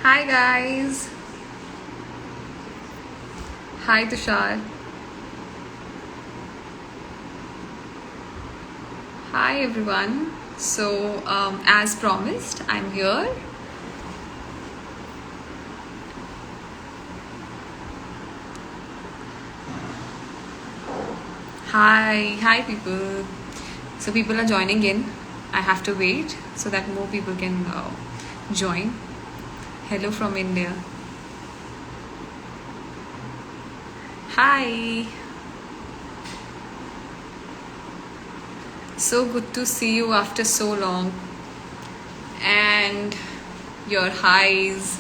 Hi guys. Hi Tushar. Hi everyone. As promised, I'm here. Hi people. So people are joining in. I have to wait so that more people can join. Hello from India. Hi. So good to see you after so long. And your highs.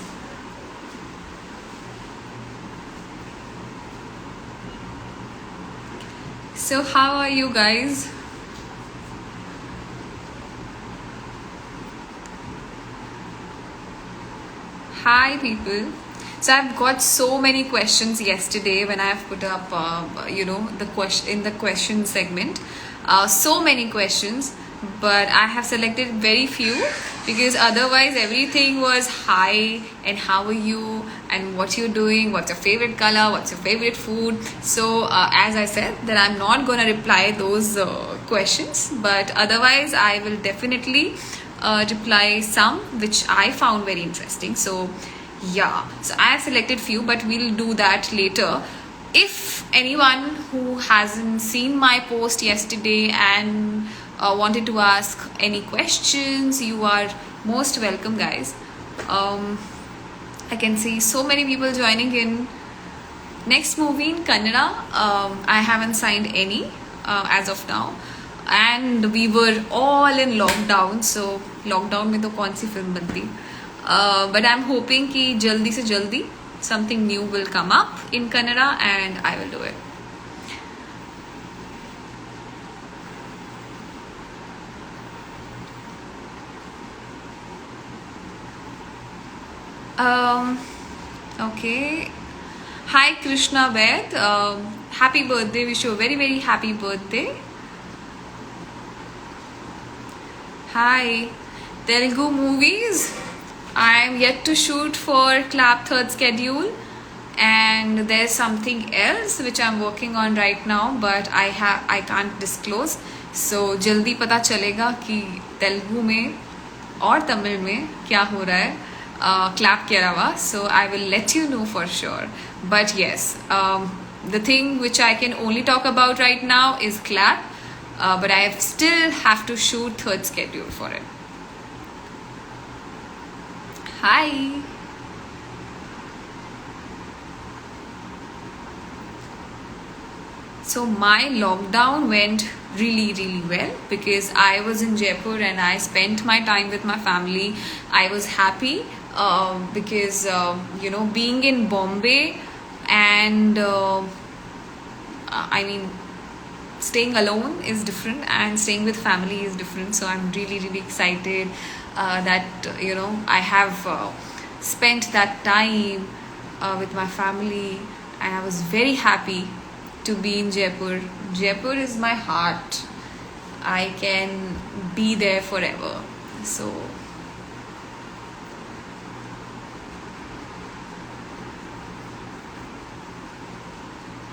So how are you guys? Hi people. So I've got so many questions yesterday when I've put up, the question in the question segment. So many questions, but I have selected very few because otherwise everything was hi and how are you and what you're doing, what's your favorite color, what's your favorite food. So as I said, that I'm not gonna reply those questions, but otherwise I will definitely reply some which I found very interesting. So yeah, so I have selected few, but we'll do that later. If anyone who hasn't seen my post yesterday and wanted to ask any questions, you are most welcome, guys. I can see so many people joining in. Next movie in Kannada, I haven't signed any as of now, and we were all in lockdown. So lockdown में तो कौन सी film बनती? But I'm hoping कि जल्दी से जल्दी something new will come up in Kannada and I will do it. Okay. Hi Krishna Ved. Happy birthday. Wish you a very very happy birthday. Hi. Telugu movies. I am yet to shoot for Clap third schedule, and there's something else which I'm working on right now, but I can't disclose. So जल्दी पता चलेगा कि तेलुगु में और तमिल में क्या हो रहा है क्लैप के अलावा. So I will let you know for sure. But yes, the thing which I can only talk about right now is clap, but I still have to shoot third schedule for it. Hi. So my lockdown went really well because I was in Jaipur and I spent my time with my family. I was happy because being in Bombay and staying alone is different and staying with family is different. So I'm really excited that I have spent that time with my family, and I was very happy to be in Jaipur. Jaipur is my heart. I can be there forever. So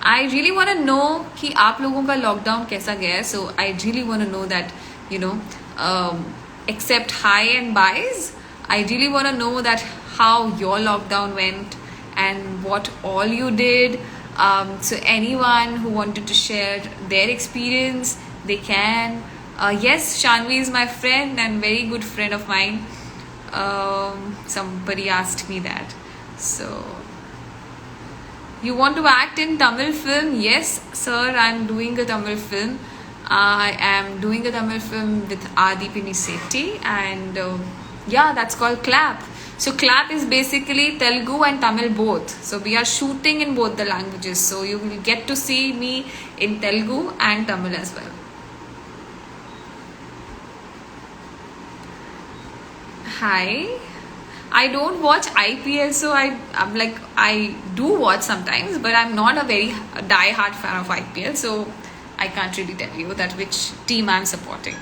I really want to know कि आप लोगों का lockdown कैसा गया है. So I really want to know that, except hi and byes, I really want to know that how your lockdown went and what all you did. So anyone who wanted to share their experience, they can. Yes, Shanvi is my friend and very good friend of mine. Somebody asked me that. So you want to act in Tamil film? Yes, sir, I'm doing a Tamil film. I am doing a Tamil film with Adi Pinisetti, and that's called Clap. So Clap is basically Telugu and Tamil both. So we are shooting in both the languages. So you will get to see me in Telugu and Tamil as well. Hi. I don't watch IPL, so I do watch sometimes, but I'm not a very die-hard fan of IPL, so I can't really tell you that which team I'm supporting.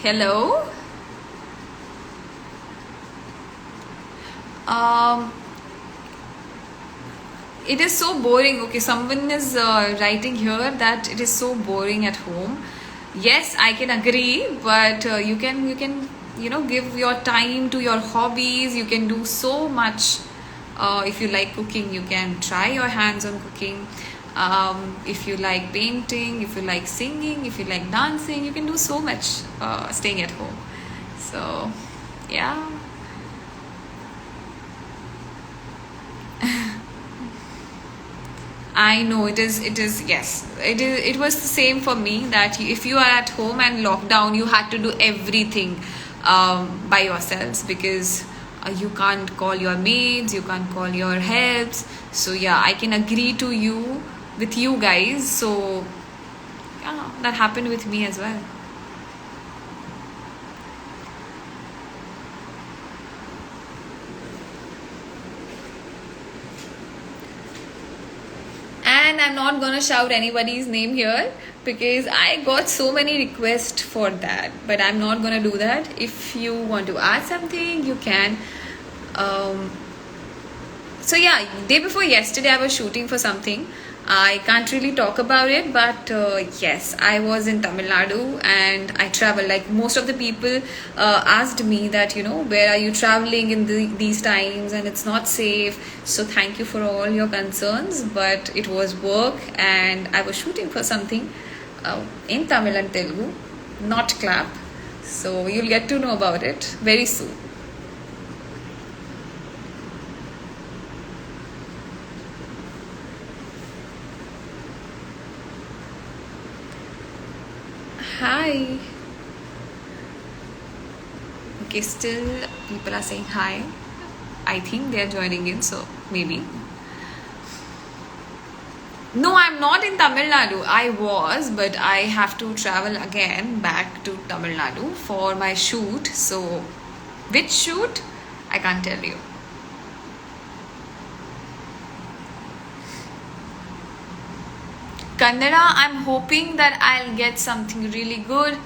Hello. Um, it is so boring. Okay, someone is writing here that it is so boring at home. Yes, I can agree, but you can give your time to your hobbies. You can do so much. If you like cooking, you can try your hands on cooking. If you like painting, if you like singing, if you like dancing, you can do so much staying at home. So, yeah. I know it is. It is, yes. It is. It was the same for me that if you are at home and lockdown, you had to do everything by yourselves because you can't call your maids, you can't call your helps. So yeah, I can agree to you with you guys. So yeah, that happened with me as well. And I'm not gonna shout anybody's name here because I got so many requests for that, but I'm not gonna do that. If you want to add something, you can. Um, so yeah, day before yesterday, I was shooting for something. I can't really talk about it, but yes, I was in Tamil Nadu and I travel. Like most of the people asked me that, where are you traveling in these times and it's not safe. So thank you for all your concerns, but it was work and I was shooting for something in Tamil and Telugu, not clap. So you'll get to know about it very soon. Hi. Okay, still people are saying hi. I think they are joining in, so maybe. No, I'm not in Tamil Nadu. I was, but I have to travel again back to Tamil Nadu for my shoot. So, which shoot? I can't tell you. Kannada, I'm hoping that I'll get something really good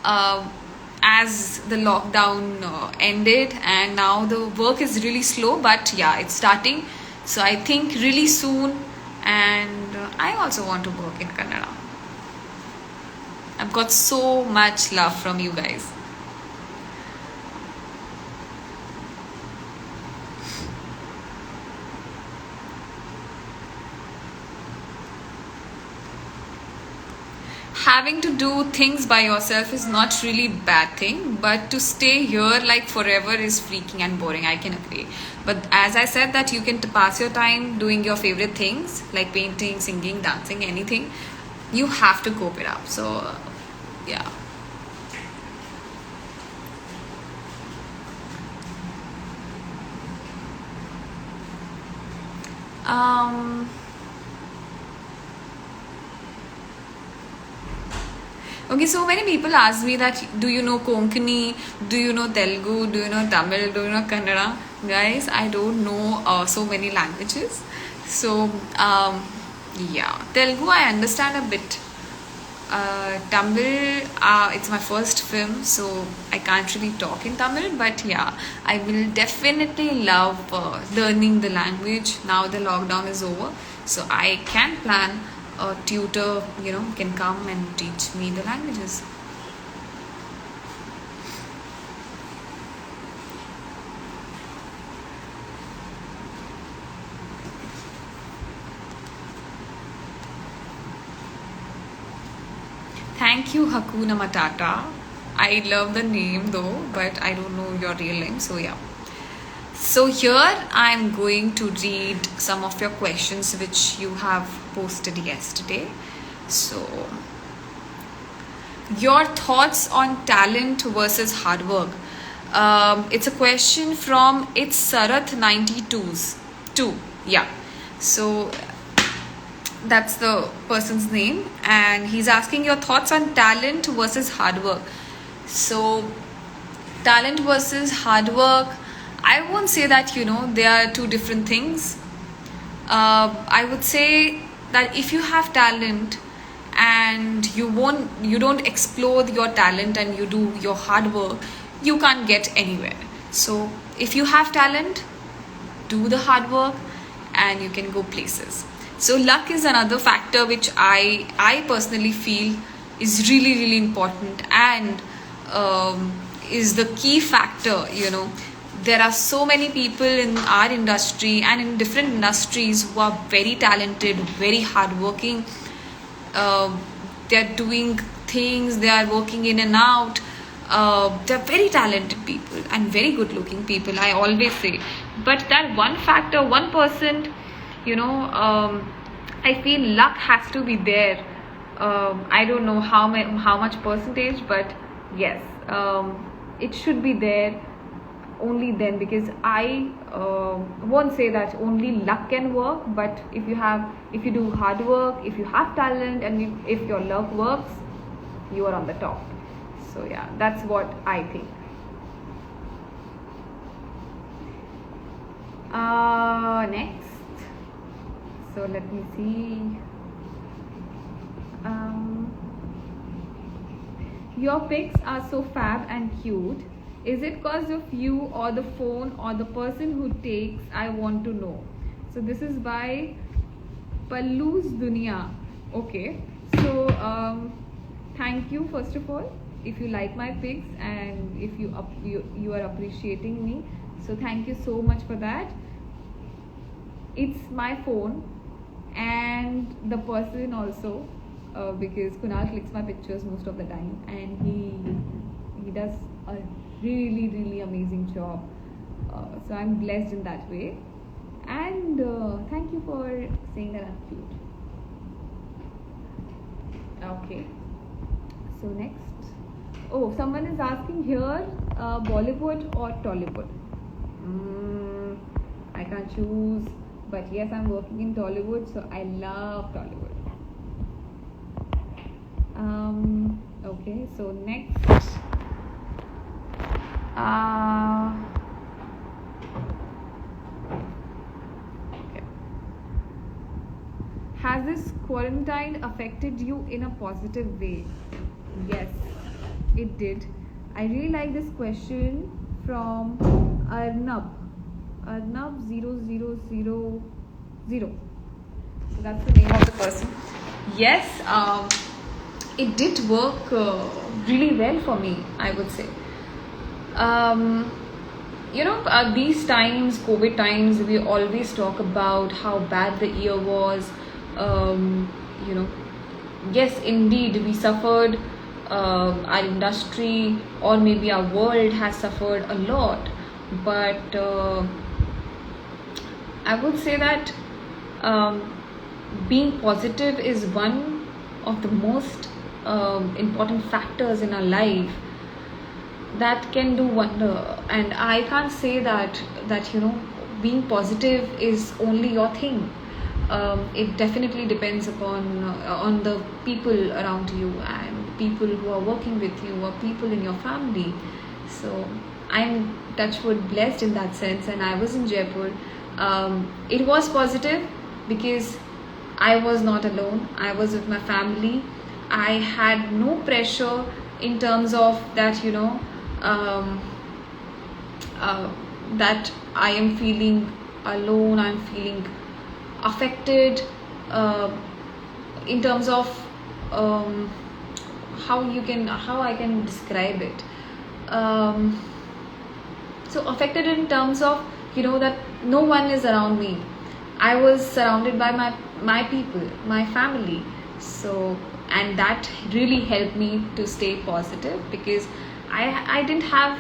as the lockdown ended and now the work is really slow, but yeah, it's starting. So I think really soon, and I also want to work in Kannada. I've got so much love from you guys. Having to do things by yourself is not really bad thing, but to stay here like forever is freaking and boring. I can agree, but as I said that you can pass your time doing your favorite things like painting, singing, dancing, anything. You have to cope it up. So yeah. um Okay, so many people ask me that do you know Konkani, do you know Telugu, do you know Tamil, do you know Kannada? Guys, I don't know so many languages. So, yeah, Telugu I understand a bit. Tamil, it's my first film, so I can't really talk in Tamil, but yeah, I will definitely love learning the language now the lockdown is over. So, I can plan a tutor, can come and teach me the languages. Thank you, Hakuna Matata. I love the name though, but I don't know your real name, so yeah. So here I'm going to read some of your questions which you have posted yesterday. So, your thoughts on talent versus hard work. It's a question from It's Sarath 92's 2. Yeah. So that's the person's name, and he's asking your thoughts on talent versus hard work. So, talent versus hard work, I won't say that they are two different things. I would say that if you have talent and you don't explore your talent and you do your hard work, you can't get anywhere. So if you have talent, do the hard work and you can go places. So luck is another factor which I personally feel is really, really important, and is the key factor. There are so many people in our industry and in different industries who are very talented, very hardworking. They're doing things, they are working in and out. They're very talented people and very good looking people, I always say. But that one factor, 1%, I feel luck has to be there. I don't know how much percentage, but yes, it should be there. Only then, because I won't say that only luck can work, but if you do hard work, if you have talent, and if your luck works, you are on the top. So yeah, that's what I think. Next, so let me see. Your pics are so fab and cute. Is it because of you or the phone or the person who takes? I want to know. So this is by Pallu's Dunia. Okay. So thank you first of all if you like my pics and if you are appreciating me. So thank you so much for that. It's my phone and the person also, because Kunal clicks my pictures most of the time, and he does a really, really amazing job. So I'm blessed in that way, and thank you for saying that I'm cute. Okay, so next, someone is asking here, Bollywood or Tollywood. I can't choose, but yes, I'm working in Tollywood, so I love Tollywood. Okay, so next, okay. Has this quarantine affected you in a positive way? Yes, it did. I really like this question from Arnab 0000. So that's the name of the person. Yes, it did work really well for me, I would say. These times, COVID times, we always talk about how bad the year was. Yes, indeed, we suffered. Our industry or maybe our world has suffered a lot. But I would say that being positive is one of the most important factors in our life that can do wonder. And I can't say that being positive is only your thing. It definitely depends upon on the people around you and people who are working with you or people in your family. So I'm touchwood blessed in that sense. And I was in Jaipur. It was positive because I was not alone. I was with my family. I had no pressure in terms of that, that I am feeling alone, I'm feeling affected, in terms of how I can describe it. So affected in terms of, that no one is around me. I was surrounded by my people, my family. So, and that really helped me to stay positive, because I didn't have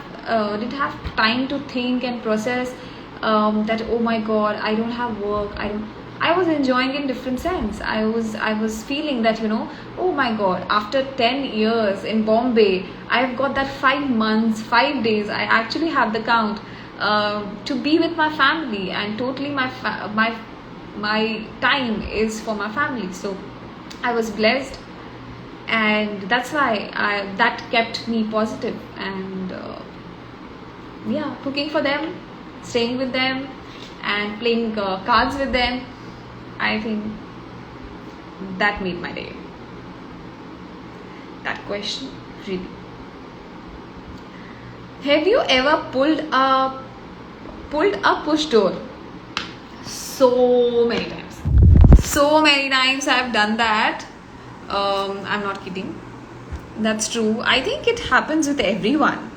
time to think and process that, oh my god, I don't have work, I was enjoying in different sense. I was feeling that, oh my god, after 10 years in Bombay, I've got that 5 months, 5 days, I actually have the count to be with my family, and totally my time is for my family. So I was blessed, and that's why that kept me positive. And cooking for them, staying with them, and playing cards with them, I think that made my day. question, really. Have you ever pulled a push door? So many times. So many times I've done that. I'm not kidding. That's true. I think it happens with everyone.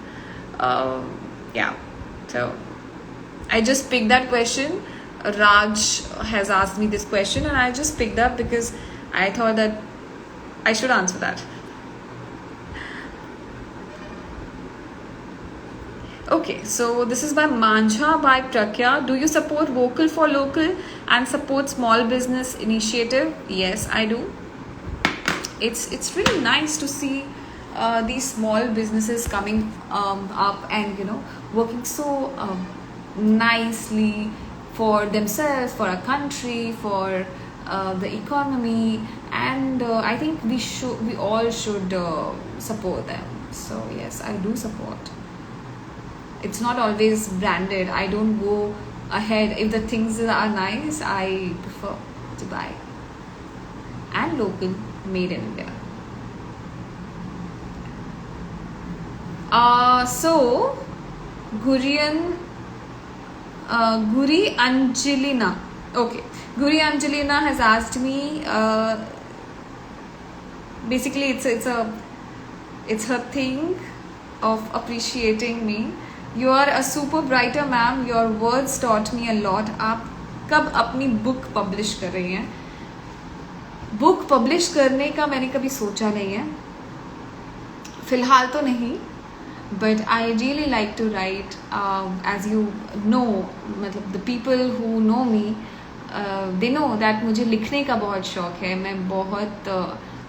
Yeah. So I just picked that question. Raj has asked me this question, and I just picked up because I thought that I should answer that. Okay, so this is by Manjha by Prakya. Do you support Vocal for Local and support small business initiative? Yes, I do. It's really nice to see these small businesses coming up and working so nicely for themselves, for a country, for the economy, and I think we all should support them. So yes, I do support. It's not always branded. I don't go ahead. If the things are nice, I prefer to buy. And local, made in India. So Guri Angelina. Okay, Guri Angelina has asked me. Basically, it's her thing of appreciating me. You are a super writer, ma'am. Your words taught me a lot. आप कब अपनी book publish कर रही हैं? Book publish करने का मैंने कभी सोचा नहीं है, फिलहाल तो नहीं. But I really like to write. As you know, मतलब the people who know me, they know that मुझे लिखने का बहुत शौक है.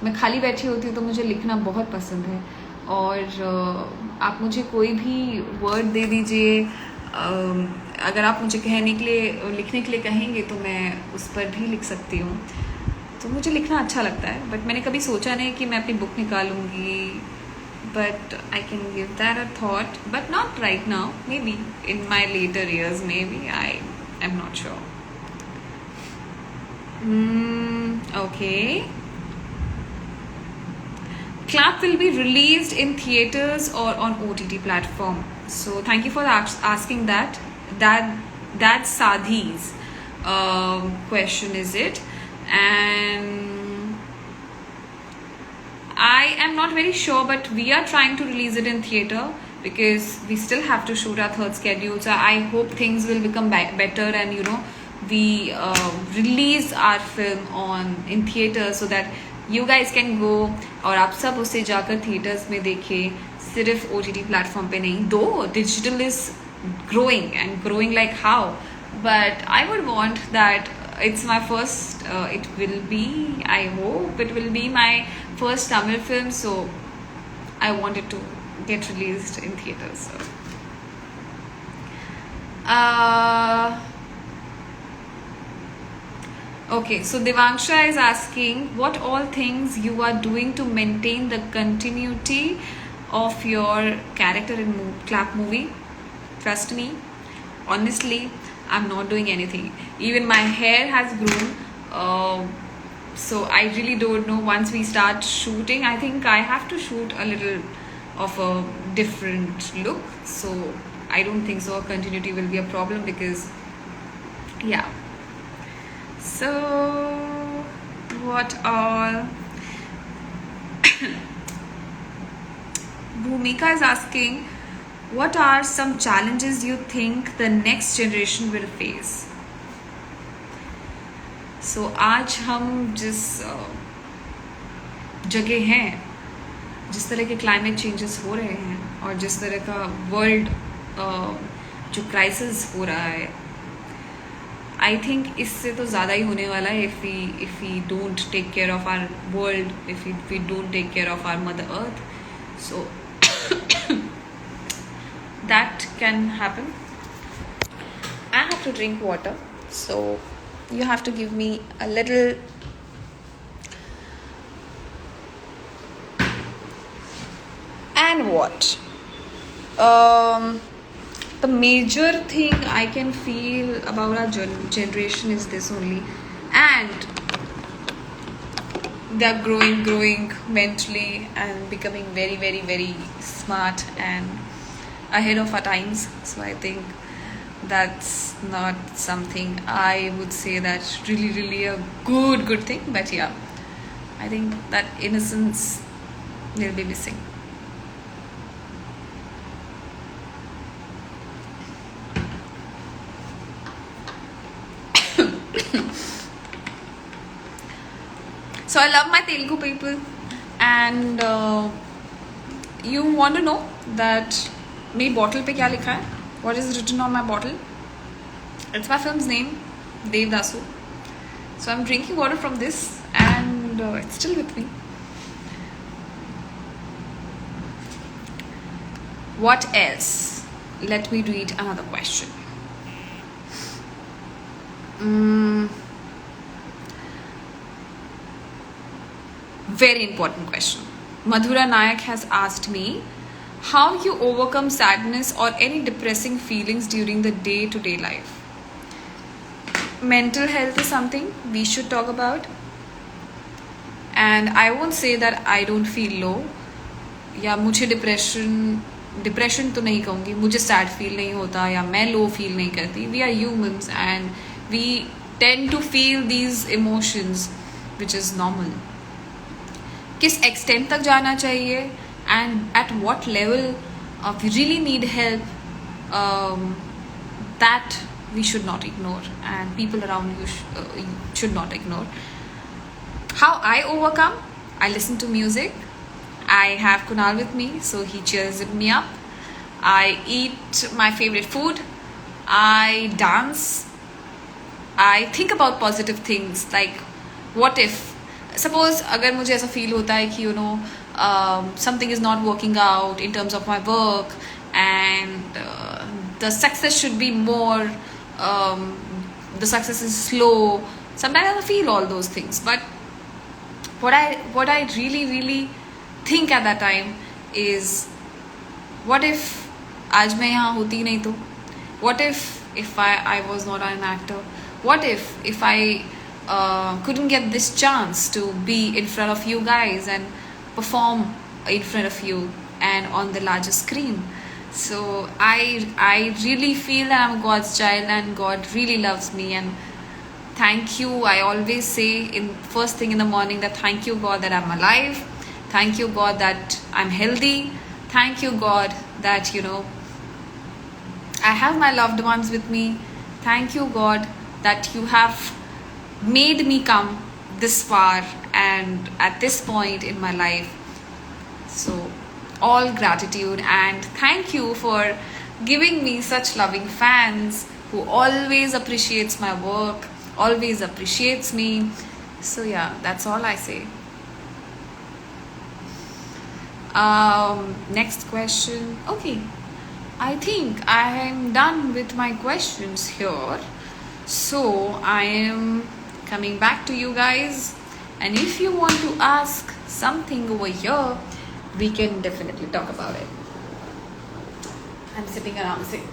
मैं खाली बैठी होती हूँ तो मुझे लिखना बहुत पसंद है. और आप मुझे कोई भी वर्ड दे दीजिए, अगर आप मुझे लिखने के लिए कहेंगे तो मैं उस पर भी लिख सकती हूँ. तो मुझे लिखना अच्छा लगता है, बट मैंने कभी सोचा नहीं कि मैं अपनी book निकालूंगी. But I can give that a thought, but not right now. Maybe in my later years, maybe. I'm not sure. Okay. Clap will be released in theaters or on OTT platform. So thank you for asking that. That's Sadhi's question, is it? And I am not very sure, but we are trying to release it in theater because we still have to shoot our third schedule. So I hope things will become better, and we release our film in theater so that you guys can go और आप सब उसे जाकर theatres में देखें, सिर्फ OTT platform पे नहीं. Though digital is growing and growing like how, but I would want that. It's my first, it will be, I hope it will be my first Tamil film, so I want it to get released in theaters. So. Okay, so Devansha is asking what all things you are doing to maintain the continuity of your character in Clap movie. Trust me, honestly, I'm not doing anything. Even my hair has grown. So I really don't know. Once we start shooting, I think I have to shoot a little of a different look. So I don't think so. Continuity will be a problem because, yeah. So what all? Bhumika is asking, what are some challenges you think the next generation will face? So आज हम जिस जगह हैं, जिस तरह के climate changes हो रहे हैं और जिस तरह का वर्ल्ड जो क्राइसिस हो रहा है, आई थिंक इससे तो ज़्यादा ही होने वाला है if we don't take care of our world, if we don't take care of our mother earth. So that can happen. I have to drink water, so you have to give me a little. And what? The major thing I can feel about our generation is this only. And they're growing mentally and becoming very, very, very smart and ahead of our times. So I think that's not something I would say that's really, really a good thing. But yeah, I think that innocence will be missing. So I love my Telugu people, and you want to know that मेरी bottle पे क्या लिखा है? What is written on my bottle? It's my film's name, Devdasu. So I'm drinking water from this, and it's still with me. What else? Let me read another question. Very important question. Madhura Nayak has asked me how you overcome sadness or any depressing feelings during the day-to-day life. Mental health is something we should talk about, and I won't say that I don't feel low या मुझे depression तो नहीं कहूँगी, मुझे sad feel नहीं होता या मैं लो फील नहीं करती. We are humans and we tend to feel these emotions which is normal. किस एक्सटेंट तक जाना चाहिए and at what level we really need help, that we should not ignore, and people around you should not ignore. How I overcome? I listen to music. I have Kunal with me, so he cheers me up. I eat my favorite food. I dance. I think about positive things, like what if, suppose अगर मुझे ऐसा feel होता है कि something is not working out in terms of my work, and the success should be more, the success is slow. Sometimes I feel all those things, but what I really think at that time is, what if आज मैं यहाँ होती नहीं तो? What if I was not an actor? What if I couldn't get this chance to be in front of you guys and perform in front of you and on the larger screen? So I really feel that I'm God's child and God really loves me, and thank you. I always say in first thing in the morning that thank you God that I'm alive. Thank you God that I'm healthy. Thank you God that I have my loved ones with me. Thank you God that you have made me come this far and at this point in my life. So all gratitude, and thank you for giving me such loving fans who always appreciates my work, always appreciates me. So yeah, that's all I say. Next question. Okay, I think I am done with my questions here, so I am coming back to you guys, and if you want to ask something over here, we can definitely talk about it. I'm sitting around saying,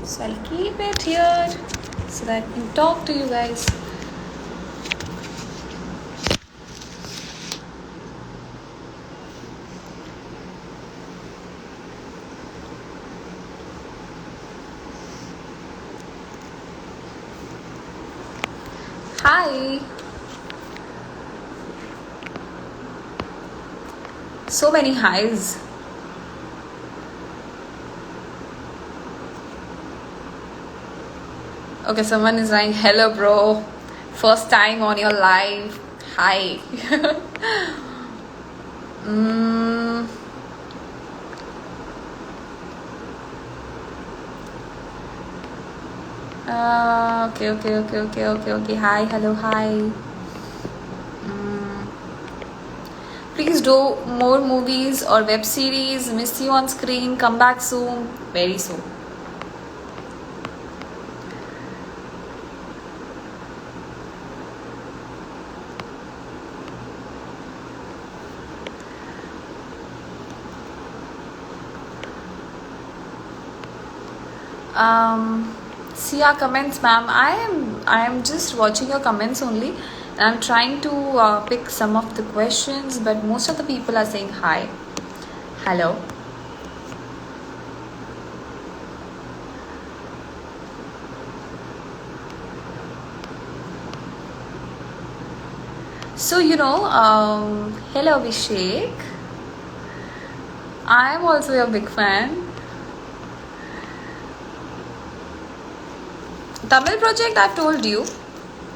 so I'll keep it here so that I can talk to you guys. Hi. So many highs. Okay, someone is saying, hello bro, first time on your live. Hi. Okay. Hi, hello, hi. Please do more movies or web series. Miss you on screen. Come back soon. Very soon. See our comments, ma'am. I am just watching your comments only. I'm trying to pick some of the questions, but most of the people are saying hi. Hello. So hello Abhishek. I am also a big fan. Tamil project, I've told you.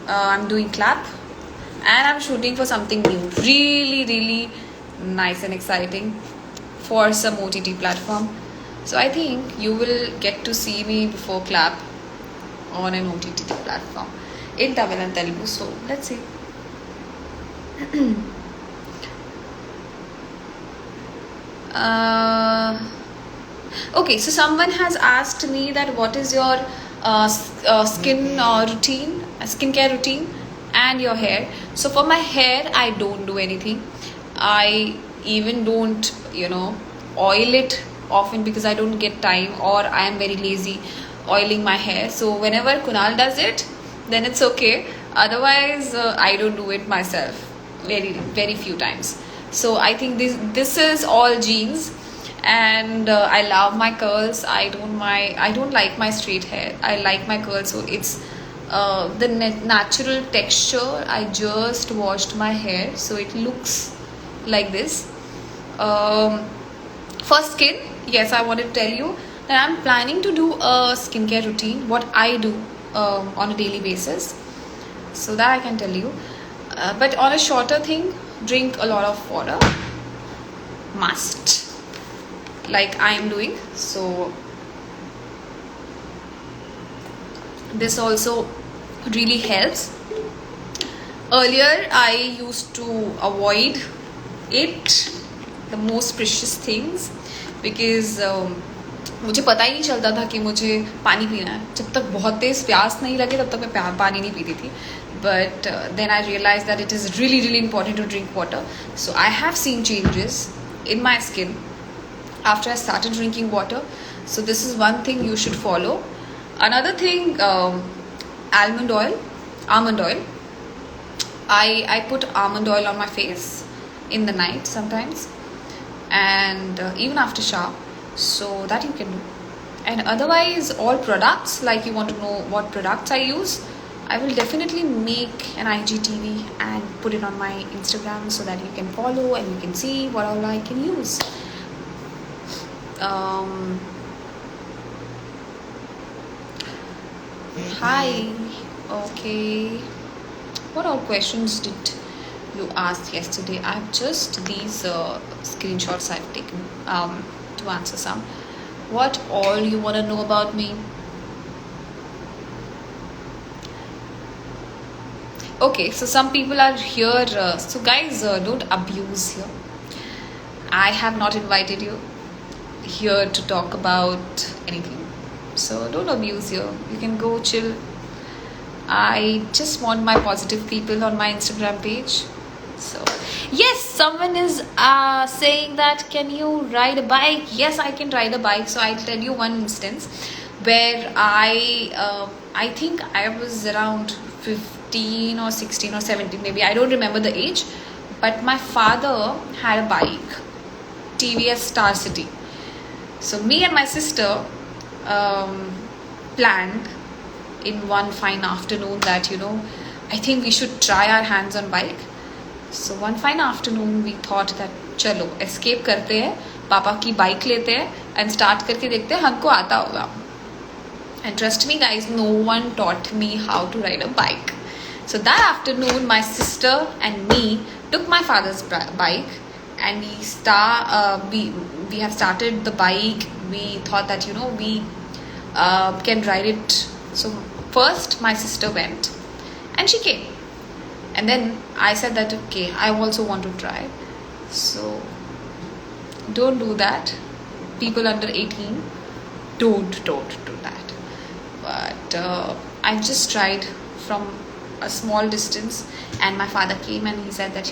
I'm doing clap and I'm shooting for something new. Really, really nice and exciting for some OTT platform. So I think you will get to see me before clap on an OTT platform in Tamil and Telugu. So let's see. Okay, so someone has asked me that what is your skincare routine and your hair. So for my hair, I don't do anything. I even don't oil it often because I don't get time, or I am very lazy oiling my hair. So whenever Kunal does it, then it's okay. Otherwise I don't do it myself, very very few times. So I think this is all genes. And I love my curls. I don't like my straight hair. I like my curls. So it's the natural texture. I just washed my hair, so it looks like this. For skin, yes, I want to tell you that I'm planning to do a skincare routine, what I do on a daily basis, so that I can tell you. But on a shorter thing, drink a lot of water, must, like I am doing. So this also really helps. Earlier I used to avoid it, the most precious things, because मुझे पता ही नहीं चलता था कि मुझे पानी पीना है. जब तक बहुत तेज प्यास नहीं लगे तब तक मैं पानी नहीं पीती थी. But then I realized that it is really really important to drink water. So I have seen changes in my skin after I started drinking water. So this is one thing you should follow. Another thing, almond oil. I put almond oil on my face in the night sometimes, and even after shower. So that you can do. And otherwise, all products, like you want to know what products I use, I will definitely make an IGTV and put it on my Instagram so that you can follow and you can see what all I can use. Hi. Okay. What all questions did you ask yesterday? I have just these screenshots I've taken to answer some. What all you want to know about me? Okay, so some people are here. So guys, don't abuse here. I have not invited you here to talk about anything. So don't abuse here. You can go chill. I just want my positive people on my Instagram page. So yes, someone is saying that can you ride a bike? Yes, I can ride a bike. So I'll tell you one instance where I think I was around 15 or 16 or 17 maybe. I don't remember the age. But my father had a bike, TVS Star City. So me and my sister planned in one fine afternoon that I think we should try our hands on bike. So one fine afternoon we thought that चलो escape करते हैं, पापा की bike लेते हैं and start करके देखते हैं हमको आता होगा. And trust me guys, no one taught me how to ride a bike. So that afternoon my sister and me took my father's bike and we have started the bike. We thought that we can ride it. So first my sister went and she came, and then I said that okay, I also want to try. So don't do that. People under 18, don't do that. But I just tried from a small distance, and my father came and he said that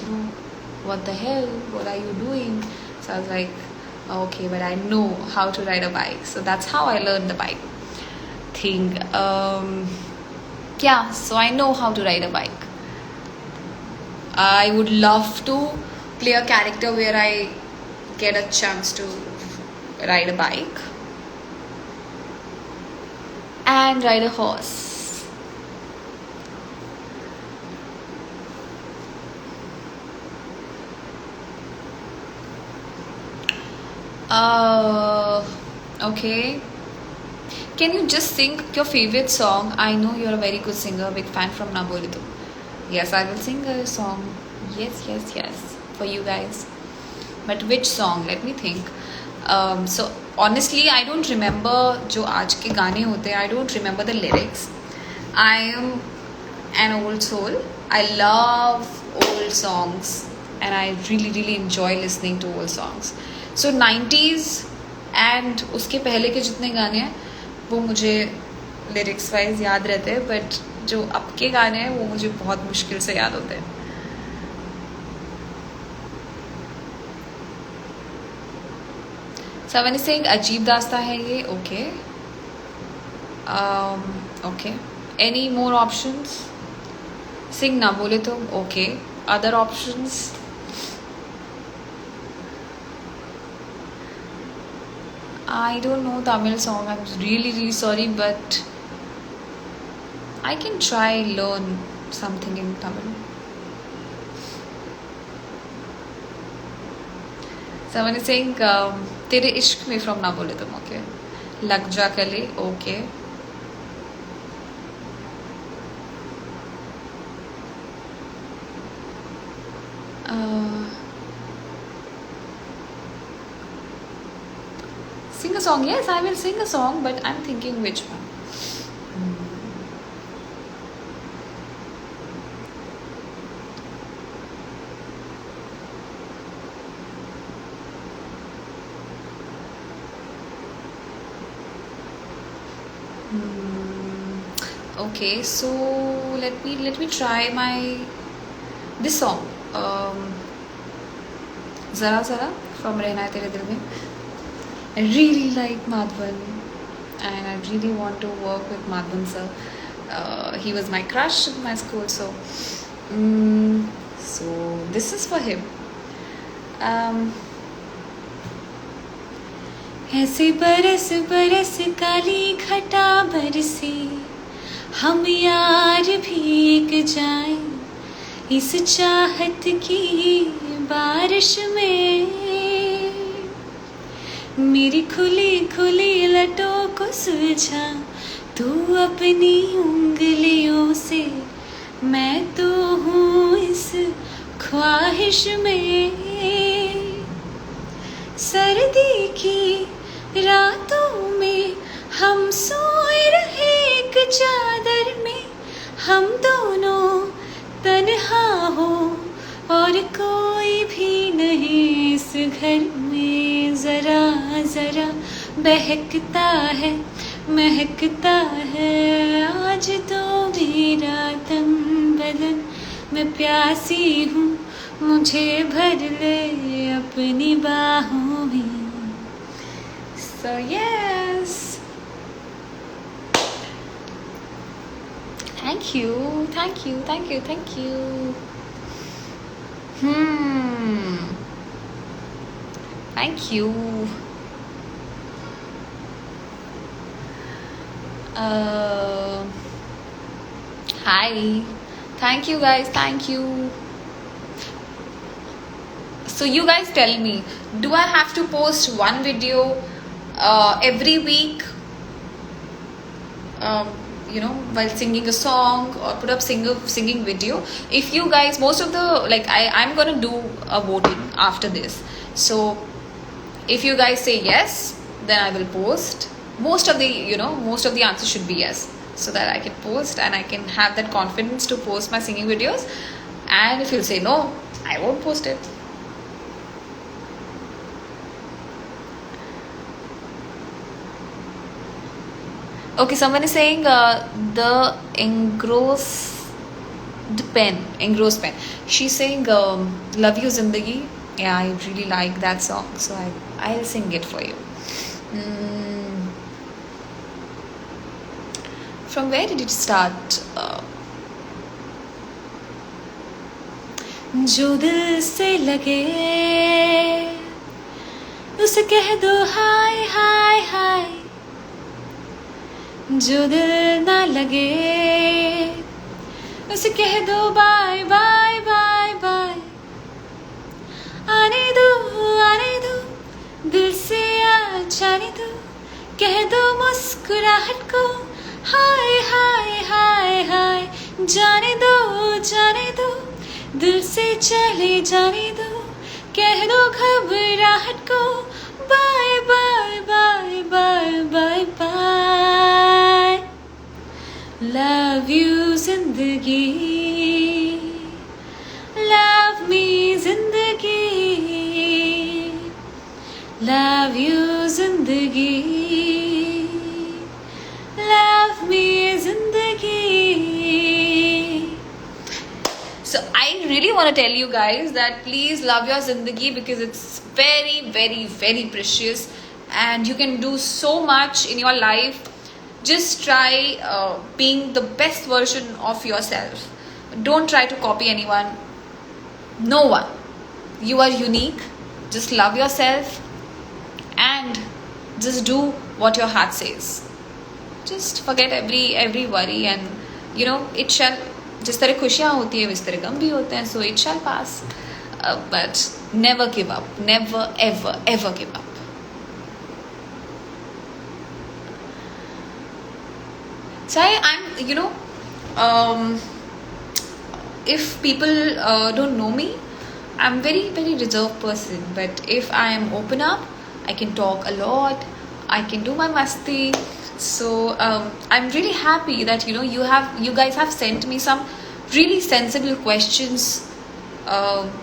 what the hell, what are you doing? So I was like, okay, but I know how to ride a bike. So that's how I learned the bike. think. Yeah, so I know how to ride a bike. I would love to play a character where I get a chance to ride a bike and ride a horse. Okay. Can you just sing your favorite song? I know you're a very good singer, big fan from Na Bole To. Yes, I will sing a song. Yes, for you guys. But which song? Let me think. So honestly, I don't remember जो आज के गाने होते हैं. I don't remember the lyrics. I am an old soul. I love old songs and I really enjoy listening to old songs. So 90s and उसके पहले के जितने गाने हैं वो मुझे लिरिक्स वाइज याद रहते हैं, बट जो अब के गाने हैं वो मुझे बहुत मुश्किल से याद होते हैं. Someone is saying अजीब दास्ता है ये. Okay okay. Any more options? Sing ना बोले तो. Okay. Other options? I don't know Tamil song. I'm really sorry, but I can try learn something in Tamil. Someone is saying तेरे इश्क में from ना बोले तुम. Okay. लग जा गले. Okay. Sing a song. Yes, I will sing a song, but I'm thinking which one. Okay, so let me try this song. Zara Zara from Rehna Hai Tere Dil Mein. I really like Madhavan and I really want to work with Madhavan sir. He was my crush in my school, so this is for him. ऐसे बरस बरस काली घटा बरसे, हम यार भीग जाएं इस चाहत की बारिश में. मेरी खुली खुली लटों को सुलझा तू अपनी उंगलियों से, मैं तो हूँ इस ख्वाहिश में. सर्दी की रातों में हम सोए रहे एक चादर में, हम दोनों तन्हा हो और कोई भी नहीं इस घर में. जरा जरा बहकता है महकता है आज तो मेरा तन बदन. मैं प्यासी हूँ मुझे भर ले अपनी बाहों में. So yes, thank you. Thank you. Hi. Thank you guys. Thank you. So you guys tell me, do I have to post one video every week, while singing a song, or put up singing video? If you guys, most of the, I'm gonna do a voting after this. So if you guys say yes, then I will post. Most of the answers should be yes, so that I can post and I can have that confidence to post my singing videos. And if you'll say no, I won't post it. Okay, someone is saying the engrossed pen. She's saying Love You Zindagi. Yeah, I really like that song, so I'll sing it for you. From where did it start? जो दिल से लगे उसे कह दो हाय हाय हाय, जो दिल ना लगे उसे कह दो बाय बाय बाय बाय। आने दो दिल से आ जाने दो, कह दो मुस्कुराहट को हाय हाय हाय हाय। जाने दो दिल से चले जाने दो, कह दो घबराहट को bye bye bye bye bye bye. Love you जिंदगी, लव मी जिंदगी, लव यू जिंदगी, लव मी जिंदगी। So I really want to tell you guys that please love your zindagi, because it's very very very precious and you can do so much in your life. Just try being the best version of yourself. Don't try to copy anyone, no one. You are unique. Just love yourself and just do what your heart says. Just forget every worry and it shall, जिस तरह खुशियाँ होती है उस तरह गम भी होते हैं, so it shall pass. But never give up, never ever ever give up. So I'm if people don't know me, I'm very very reserved person, but if I am open up, I can talk a lot, I can do my masti. So I'm really happy that you guys have sent me some really sensible questions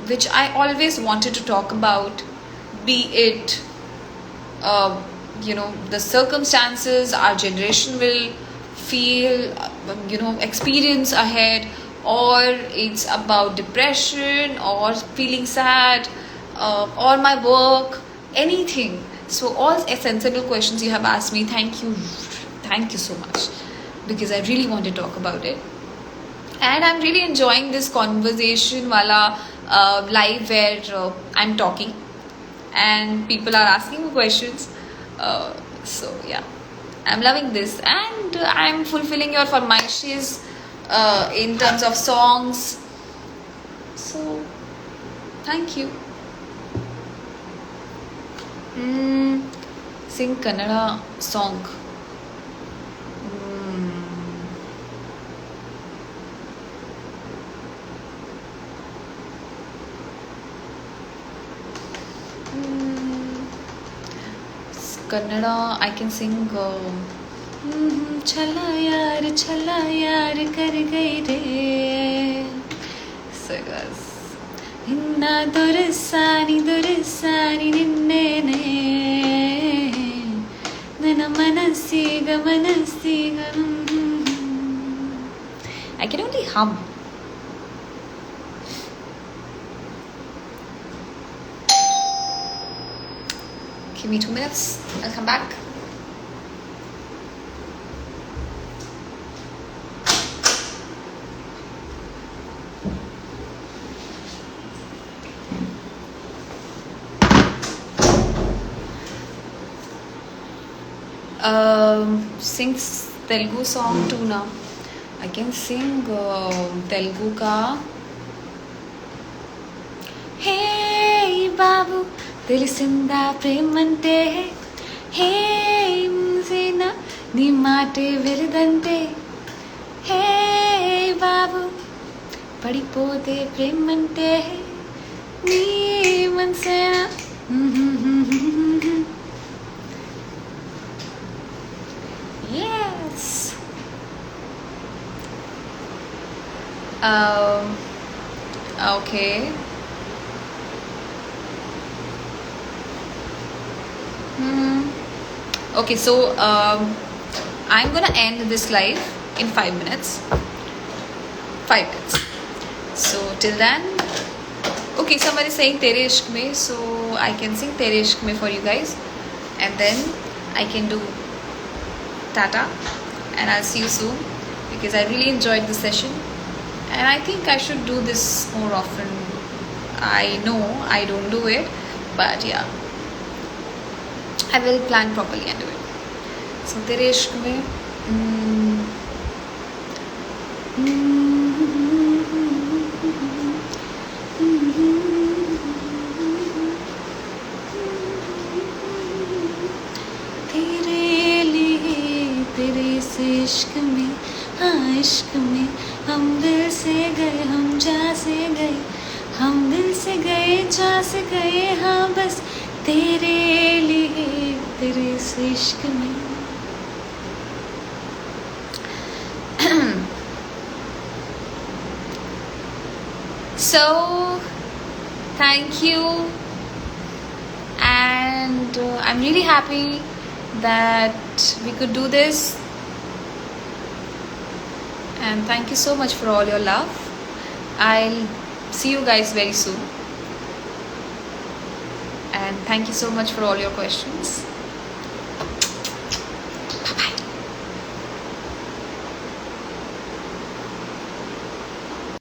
which I always wanted to talk about, be it the circumstances our generation will feel, experience ahead, or it's about depression or feeling sad, or my work, anything. So all sensible questions you have asked me, thank you so much, because I really want to talk about it. And I'm really enjoying this conversation wala live where I'm talking and people are asking me questions. So yeah, I'm loving this and I'm fulfilling your farmaishes in terms of songs. So thank you. Sing Kannada song. Kannada, I can sing Chala yaar kar gayi re. So guys, Inna durasani ninne ne, Nana manasiga I can only hum. Give me 2 minutes, I'll come back. Sing Telugu song too now. I can sing Telugu ka. Hey babu, తెలిసిందా ప్రేమంటే, హే సేనా నీ మాటే వెరదంటే, హే బాబు పడిపోతే ప్రేమంటే నీ Manasena. Yes. Okay. Okay, so I'm gonna end this live in 5 minutes. 5 minutes. So till then, okay, somebody is saying Tere Ishq Mein, so I can sing Tere Ishq Mein for you guys, and then I can do Tata and I'll see you soon, because I really enjoyed the session and I think I should do this more often. I know I don't do it, but yeah, I will plan properly and do it. So तेरे इश्क में तेरे लिए, तेरे इस इश्क में, हाँ इश्क में हम दिल से गए, हम जा से गए, हम दिल से गए, जा से गए, हाँ बस तेरे लिए, तेरे इस इश्क में. So thank you, and I'm really happy that we could do this, and thank you so much for all your love. I'll see you guys very soon, and thank you so much for all your questions.